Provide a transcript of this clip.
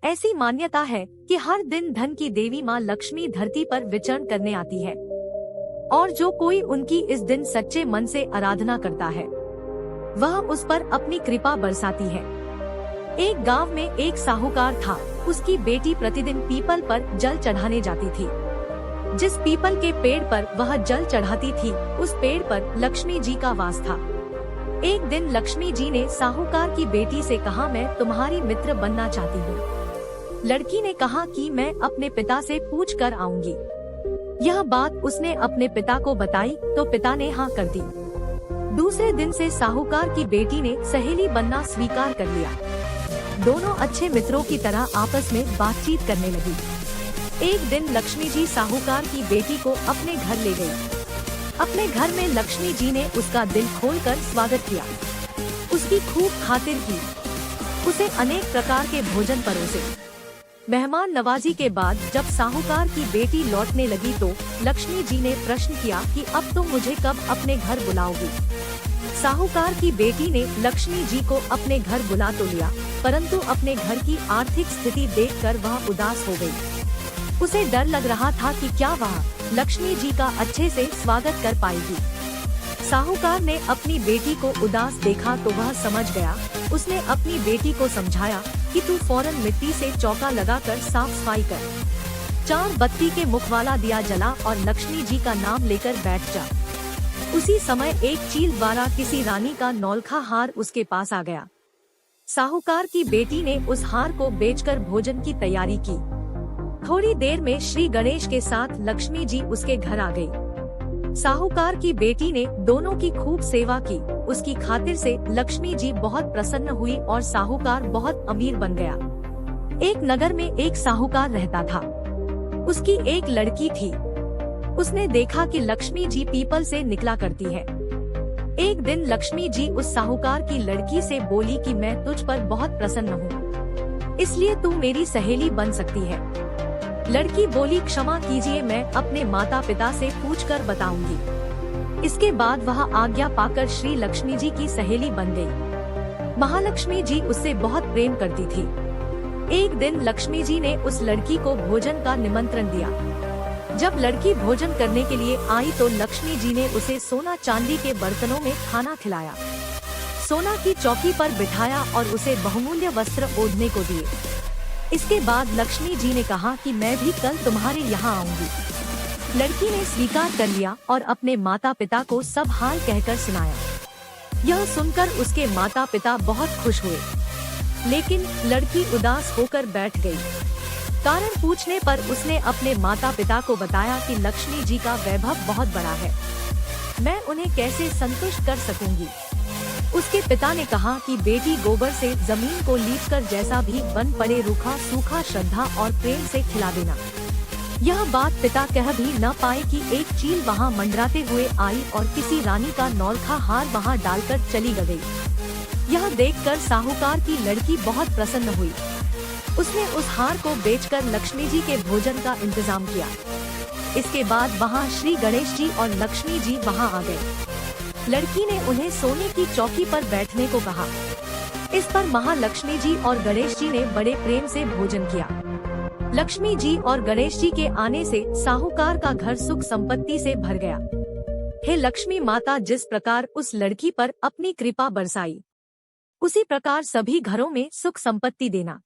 ऐसी मान्यता है कि हर दिन धन की देवी माँ लक्ष्मी धरती पर विचरण करने आती है और जो कोई उनकी इस दिन सच्चे मन से आराधना करता है वह उस पर अपनी कृपा बरसाती है। एक गांव में एक साहूकार था। उसकी बेटी प्रतिदिन पीपल पर जल चढ़ाने जाती थी। जिस पीपल के पेड़ पर वह जल चढ़ाती थी उस पेड़ पर लक्ष्मी जी का वास था। एक दिन लक्ष्मी जी ने साहूकार की बेटी से कहा, मैं तुम्हारी मित्र बनना चाहती हूँ। लड़की ने कहा कि मैं अपने पिता से पूछ कर आऊंगी। यह बात उसने अपने पिता को बताई तो पिता ने हाँ कर दी। दूसरे दिन से साहूकार की बेटी ने सहेली बनना स्वीकार कर लिया। दोनों अच्छे मित्रों की तरह आपस में बातचीत करने लगी। एक दिन लक्ष्मी जी साहूकार की बेटी को अपने घर ले गई। अपने घर में लक्ष्मी जी ने उसका दिल खोलकर स्वागत किया, उसकी खूब खातिर की, उसे अनेक प्रकार के भोजन परोसे। मेहमान नवाजी के बाद जब साहूकार की बेटी लौटने लगी तो लक्ष्मी जी ने प्रश्न किया कि अब तुम मुझे कब अपने घर बुलाओगी। साहूकार की बेटी ने लक्ष्मी जी को अपने घर बुला तो लिया, परंतु अपने घर की आर्थिक स्थिति देखकर वह उदास हो गई। उसे डर लग रहा था कि क्या वह लक्ष्मी जी का अच्छे से स्वागत कर पाएगी। साहूकार ने अपनी बेटी को उदास देखा तो वह समझ गया। उसने अपनी बेटी को समझाया कि तू फौरन मिट्टी से चौका लगाकर साफ सफाई कर, 4 बत्ती के मुख वाला दिया जला और लक्ष्मी जी का नाम लेकर बैठ जा। उसी समय एक चील द्वारा किसी रानी का नौलखा हार उसके पास आ गया। साहूकार की बेटी ने उस हार को बेचकर भोजन की तैयारी की। थोड़ी देर में श्री गणेश के साथ लक्ष्मी जी उसके घर आ गई। साहूकार की बेटी ने दोनों की खूब सेवा की। उसकी खातिर से लक्ष्मी जी बहुत प्रसन्न हुई और साहूकार बहुत अमीर बन गया। एक नगर में एक साहूकार रहता था। उसकी एक लड़की थी। उसने देखा कि लक्ष्मी जी पीपल से निकला करती है। एक दिन लक्ष्मी जी उस साहूकार की लड़की से बोली कि मैं तुझ पर बहुत प्रसन्न हूँ, इसलिए तू मेरी सहेली बन सकती है। लड़की बोली, क्षमा कीजिए, मैं अपने माता पिता से पूछकर बताऊंगी। इसके बाद वह आज्ञा पाकर श्री लक्ष्मी जी की सहेली बन गई। महालक्ष्मी जी उससे बहुत प्रेम करती थी। एक दिन लक्ष्मी जी ने उस लड़की को भोजन का निमंत्रण दिया। जब लड़की भोजन करने के लिए आई तो लक्ष्मी जी ने उसे सोना चांदी के बर्तनों में खाना खिलाया, सोना की चौकी पर बिठाया और उसे बहुमूल्य वस्त्र ओढ़ने को दिए। इसके बाद लक्ष्मी जी ने कहा कि मैं भी कल तुम्हारे यहाँ आऊंगी। लड़की ने स्वीकार कर लिया और अपने माता पिता को सब हाल कहकर सुनाया। यह सुनकर उसके माता पिता बहुत खुश हुए, लेकिन लड़की उदास होकर बैठ गई। कारण पूछने पर उसने अपने माता पिता को बताया कि लक्ष्मी जी का वैभव बहुत बड़ा है, मैं उन्हें कैसे संतुष्ट कर सकूंगी। उसके पिता ने कहा कि बेटी, गोबर से जमीन को लीपकर जैसा भी बन पड़े रूखा सूखा श्रद्धा और प्रेम से खिला देना। यह बात पिता कह भी न पाए कि एक चील वहां मंडराते हुए आई और किसी रानी का नौलखा हार वहां डालकर चली गई। यह देखकर साहूकार की लड़की बहुत प्रसन्न हुई। उसने उस हार को बेचकर लक्ष्मी जी के भोजन का इंतजाम किया। इसके बाद वहां श्री गणेश जी और लक्ष्मी जी वहां आ गए। लड़की ने उन्हें सोने की चौकी पर बैठने को कहा। इस पर महालक्ष्मी जी और गणेश जी ने बड़े प्रेम से भोजन किया। लक्ष्मी जी और गणेश जी के आने से साहूकार का घर सुख संपत्ति से भर गया। हे लक्ष्मी माता, जिस प्रकार उस लड़की पर अपनी कृपा बरसाई, उसी प्रकार सभी घरों में सुख संपत्ति देना।